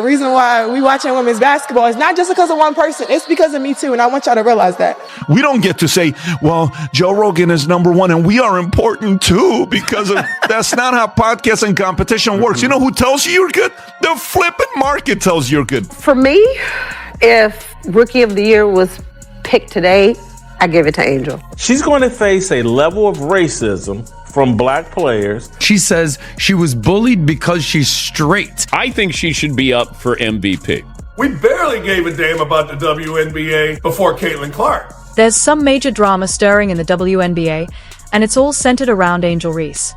The reason why we watching women's basketball is not just because of one person. It's because of me too, and I want y'all to realize that. We don't get to say, well, Joe Rogan is number one and we are important too, because of that's not how podcast and competition works. You know who tells you you're good? The flipping market tells you're good. For me, if Rookie of the Year was picked today, I give it to Angel. She's going to face a level of racism from black players. She says she was bullied because she's straight. I think she should be up for MVP. We barely gave a damn about the WNBA before Caitlin Clark. There's some major drama stirring in the WNBA, and it's all centered around Angel Reese.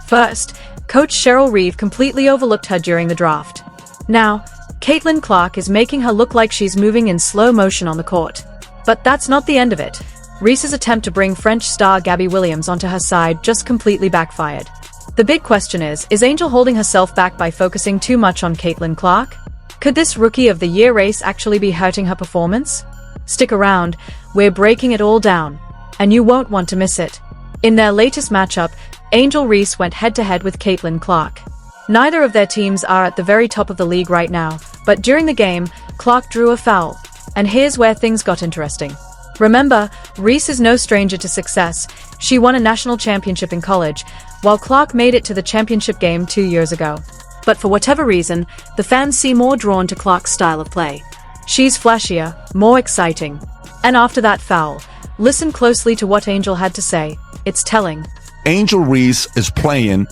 First, Coach Cheryl Reeve completely overlooked her during the draft. Now, Caitlin Clark is making her look like she's moving in slow motion on the court. But that's not the end of it. Reese's attempt to bring French star Gabby Williams onto her side just completely backfired. The big question is Angel holding herself back by focusing too much on Caitlin Clark? Could this Rookie of the Year race actually be hurting her performance? Stick around, we're breaking it all down, and you won't want to miss it. In their latest matchup, Angel Reese went head-to-head with Caitlin Clark. Neither of their teams are at the very top of the league right now, but during the game, Clark drew a foul. And here's where things got interesting. Remember, Reese is no stranger to success. She won a national championship in college, while Clark made it to the championship game 2 years ago. But for whatever reason, the fans seem more drawn to Clark's style of play. She's flashier, more exciting. And after that foul, listen closely to what Angel had to say. It's telling. Angel Reese is playing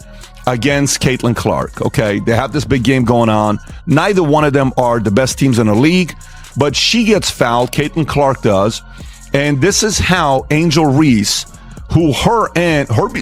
against Caitlin Clark, okay? They have this big game going on. Neither one of them are the best teams in the league, but she gets fouled, Caitlin Clark does. And this is how Angel Reese, who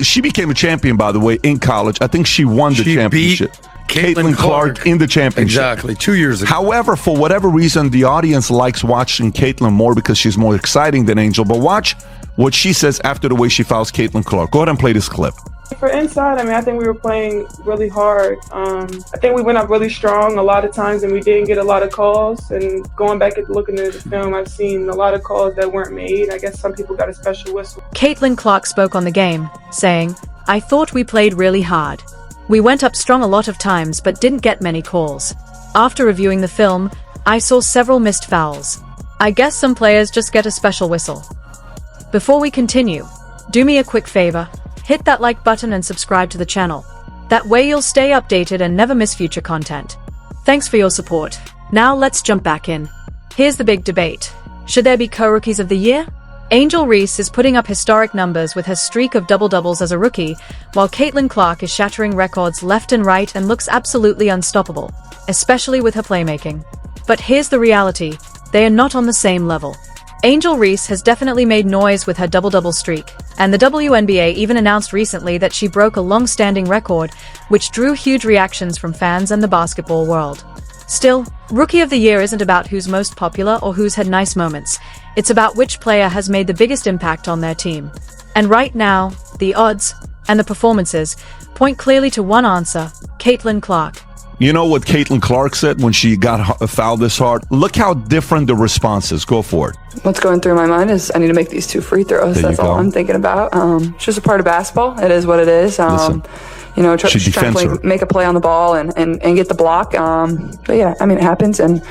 she became a champion, by the way, in college. I think she won the championship. Caitlin Clark in the championship. Exactly, 2 years ago. However, for whatever reason, the audience likes watching Caitlin more because she's more exciting than Angel. But watch what she says after the way she fouls Caitlin Clark. Go ahead and play this clip. For inside, I think we were playing really hard. I think we went up really strong a lot of times and we didn't get a lot of calls. And going back and looking at the film, I've seen a lot of calls that weren't made. I guess some people got a special whistle. Caitlin Clark spoke on the game, saying, "I thought we played really hard. We went up strong a lot of times but didn't get many calls. After reviewing the film, I saw several missed fouls. I guess some players just get a special whistle." Before we continue, do me a quick favor. Hit that like button and subscribe to the channel. That way you'll stay updated and never miss future content. Thanks for your support. Now let's jump back in. Here's the big debate. Should there be co-rookies of the year? Angel Reese is putting up historic numbers with her streak of double-doubles as a rookie, while Caitlin Clark is shattering records left and right and looks absolutely unstoppable, especially with her playmaking. But here's the reality. They are not on the same level. Angel Reese has definitely made noise with her double-double streak, and the WNBA even announced recently that she broke a long-standing record, which drew huge reactions from fans and the basketball world. Still, Rookie of the Year isn't about who's most popular or who's had nice moments. It's about which player has made the biggest impact on their team. And right now, the odds and the performances point clearly to one answer: Caitlin Clark. You know what Caitlin Clark said when she got fouled this hard? Look how different the response is. Go for it. What's going through my mind is I need to make these 2 free throws. That's all I'm thinking about. It's just a part of basketball. It is what it is. Listen, you know, try to make a play on the ball and get the block. But yeah, I mean, it happens. And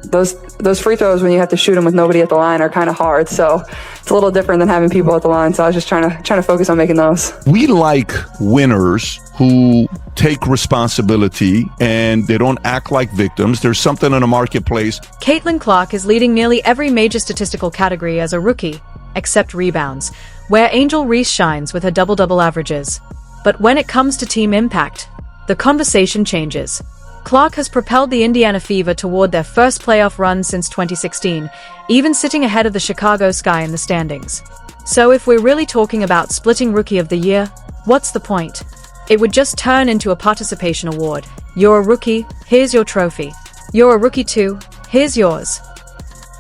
those free throws, when you have to shoot them with nobody at the line, are kind of hard. So it's a little different than having people at the line. So I was just trying to focus on making those. We like winners who take responsibility and they don't act like victims. There's something in the marketplace. Caitlin Clark is leading nearly every major statistical category as a rookie, except rebounds, where Angel Reese shines with her double-double averages. But when it comes to team impact, the conversation changes. Clark has propelled the Indiana Fever toward their first playoff run since 2016, even sitting ahead of the Chicago Sky in the standings. So if we're really talking about splitting Rookie of the Year, what's the point? It would just turn into a participation award. You're a rookie, here's your trophy. You're a rookie too, here's yours.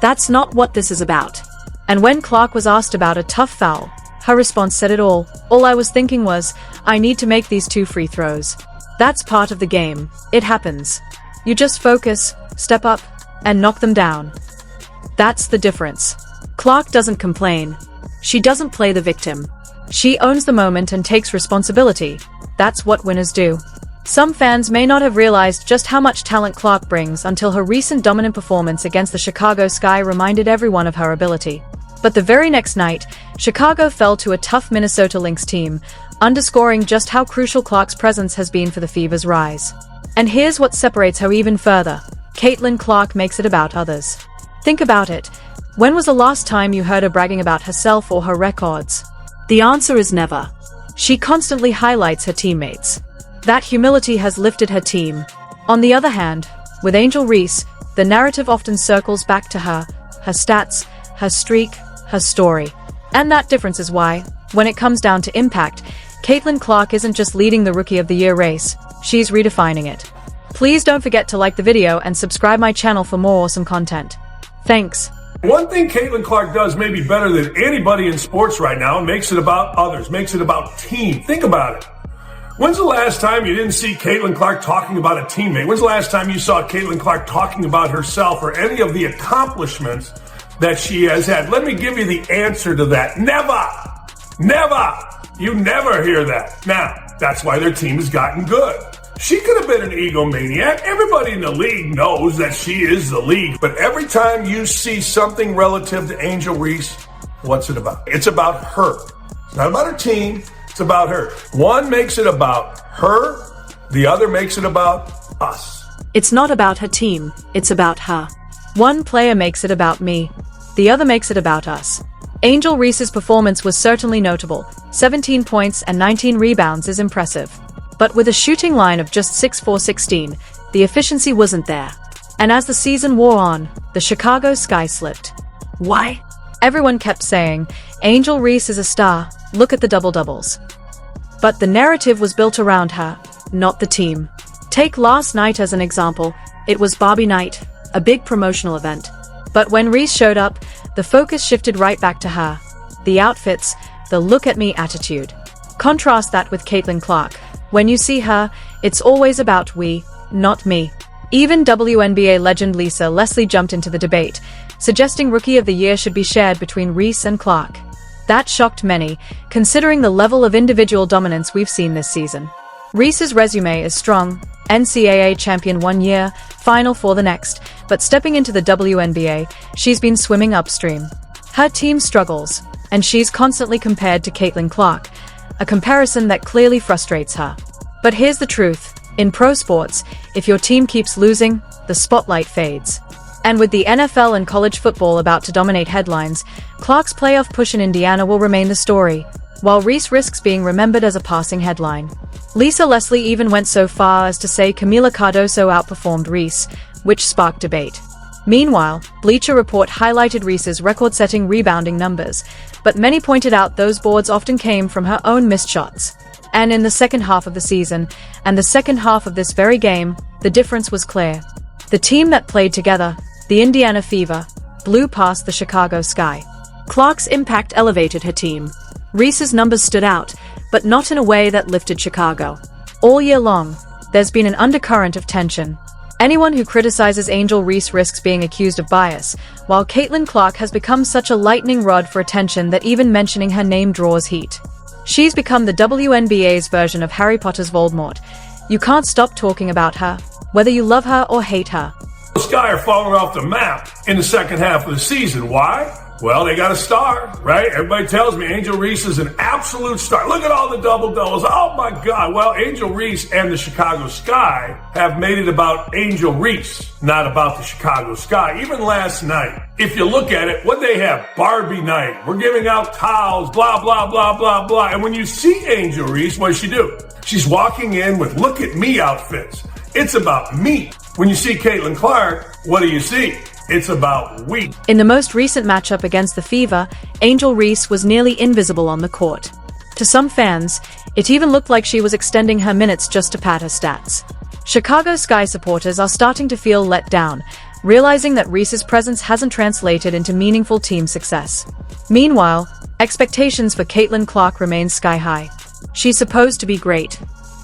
That's not what this is about. And when Clark was asked about a tough foul, her response said it all. All I was thinking was, I need to make these 2 free throws. That's part of the game. It happens. You just focus, step up, and knock them down. That's the difference. Clark doesn't complain. She doesn't play the victim. She owns the moment and takes responsibility. That's what winners do. Some fans may not have realized just how much talent Clark brings until her recent dominant performance against the Chicago Sky reminded everyone of her ability. But the very next night, Chicago fell to a tough Minnesota Lynx team, underscoring just how crucial Clark's presence has been for the Fever's rise. And here's what separates her even further. Caitlin Clark makes it about others. Think about it. When was the last time you heard her bragging about herself or her records? The answer is never. She constantly highlights her teammates. That humility has lifted her team. On the other hand, with Angel Reese, the narrative often circles back to her stats, her streak, her story. And that difference is why, when it comes down to impact, Caitlin Clark isn't just leading the Rookie of the Year race, she's redefining it. Please don't forget to like the video and subscribe my channel for more awesome content. Thanks. One thing Caitlin Clark does maybe better than anybody in sports right now, makes it about others, makes it about team. Think about it. When's the last time you didn't see Caitlin Clark talking about a teammate? When's the last time you saw Caitlin Clark talking about herself or any of the accomplishments that she has had? Let me give you the answer to that. Never! Never! You never hear that. Now, that's why their team has gotten good. She could have been an egomaniac. Everybody in the league knows that she is the league. But every time you see something relative to Angel Reese, what's it about? It's about her. It's not about her team. It's about her. One makes it about her. The other makes it about us. It's not about her team. It's about her. One player makes it about me. The other makes it about us. Angel Reese's performance was certainly notable. 17 points and 19 rebounds is impressive. But with a shooting line of just 6-4-16, the efficiency wasn't there. And as the season wore on, the Chicago Sky slipped. Why? Everyone kept saying, Angel Reese is a star, look at the double-doubles. But the narrative was built around her, not the team. Take last night as an example. It was Barbie night, a big promotional event. But when Reese showed up, the focus shifted right back to her. The outfits, the look-at-me attitude. Contrast that with Caitlin Clark. When you see her, it's always about we, not me. Even WNBA legend Lisa Leslie jumped into the debate, suggesting Rookie of the Year should be shared between Reese and Clark. That shocked many, considering the level of individual dominance we've seen this season. Reese's resume is strong, NCAA champion 1 year, Final Four the next, but stepping into the WNBA, she's been swimming upstream. Her team struggles, and she's constantly compared to Caitlin Clark, a comparison that clearly frustrates her. But here's the truth, in pro sports, if your team keeps losing, the spotlight fades. And with the NFL and college football about to dominate headlines, Clark's playoff push in Indiana will remain the story, while Reese risks being remembered as a passing headline. Lisa Leslie even went so far as to say Camila Cardoso outperformed Reese, which sparked debate. Meanwhile, Bleacher Report highlighted Reese's record-setting rebounding numbers, but many pointed out those boards often came from her own missed shots. And in the second half of the season, and the second half of this very game, the difference was clear. The team that played together, the Indiana Fever, blew past the Chicago Sky. Clark's impact elevated her team. Reese's numbers stood out, but not in a way that lifted Chicago. All year long, there's been an undercurrent of tension. Anyone who criticizes Angel Reese risks being accused of bias, while Caitlin Clark has become such a lightning rod for attention that even mentioning her name draws heat. She's become the WNBA's version of Harry Potter's Voldemort. You can't stop talking about her, whether you love her or hate her. The Sky are falling off the map in the second half of the season. Why? Well, they got a star, right? Everybody tells me Angel Reese is an absolute star. Look at all the double-doubles. Oh, my God. Well, Angel Reese and the Chicago Sky have made it about Angel Reese, not about the Chicago Sky. Even last night, if you look at it, what they have? Barbie night. We're giving out towels, blah, blah, blah, blah, blah. And when you see Angel Reese, what does she do? She's walking in with look-at-me outfits. It's about me. When you see Caitlin Clark, what do you see? It's about we. In the most recent matchup against the Fever, Angel Reese was nearly invisible on the court. To some fans, it even looked like she was extending her minutes just to pad her stats. Chicago Sky supporters are starting to feel let down, realizing that Reese's presence hasn't translated into meaningful team success. Meanwhile, expectations for Caitlin Clark remain sky high. She's supposed to be great,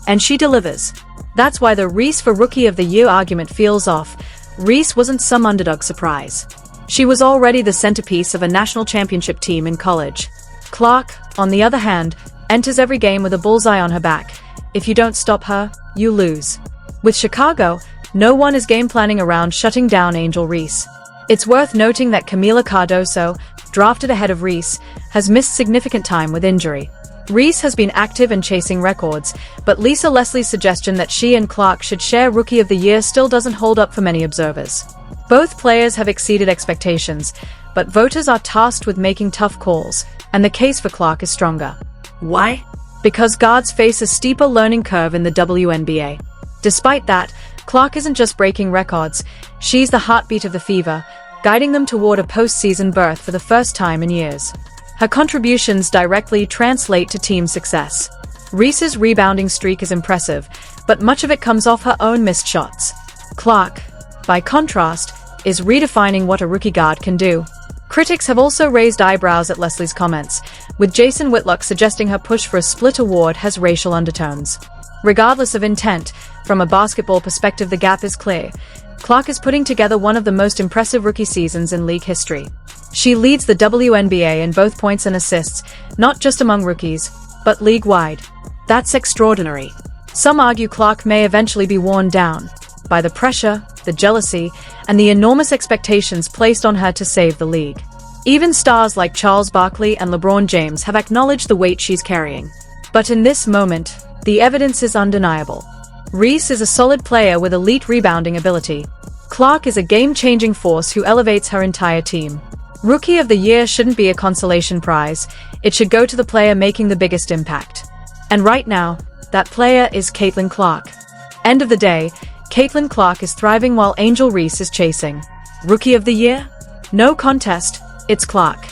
and she delivers. That's why the Reese for Rookie of the Year argument feels off. Reese wasn't some underdog surprise. She was already the centerpiece of a national championship team in college. Clark, on the other hand, enters every game with a bullseye on her back. if you don't stop her, you lose. With Chicago, no one is game planning around shutting down Angel Reese. It's worth noting that Camila Cardoso, drafted ahead of Reese, has missed significant time with injury. Reese has been active and chasing records, but Lisa Leslie's suggestion that she and Clark should share Rookie of the Year still doesn't hold up for many observers. Both players have exceeded expectations, but voters are tasked with making tough calls, and the case for Clark is stronger. Why? Because guards face a steeper learning curve in the WNBA. Despite that, Clark isn't just breaking records, she's the heartbeat of the Fever, guiding them toward a postseason berth for the first time in years. Her contributions directly translate to team success. Reese's rebounding streak is impressive, but much of it comes off her own missed shots. Clark, by contrast, is redefining what a rookie guard can do. Critics have also raised eyebrows at Leslie's comments, with Jason Whitlock suggesting her push for a split award has racial undertones. Regardless of intent, from a basketball perspective the gap is clear. Clark is putting together one of the most impressive rookie seasons in league history. She leads the WNBA in both points and assists, not just among rookies, but league-wide. That's extraordinary. Some argue Clark may eventually be worn down by the pressure, the jealousy, and the enormous expectations placed on her to save the league. Even stars like Charles Barkley and LeBron James have acknowledged the weight she's carrying. But in this moment, the evidence is undeniable. Reese is a solid player with elite rebounding ability. Clark is a game-changing force who elevates her entire team. Rookie of the Year shouldn't be a consolation prize, it should go to the player making the biggest impact. And right now, that player is Caitlin Clark. End of the day, Caitlin Clark is thriving while Angel Reese is chasing. Rookie of the Year? No contest, it's Clark.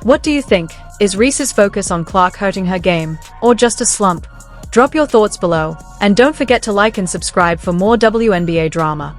What do you think? Is Reese's focus on Clark hurting her game, or just a slump? Drop your thoughts below, and don't forget to like and subscribe for more WNBA drama.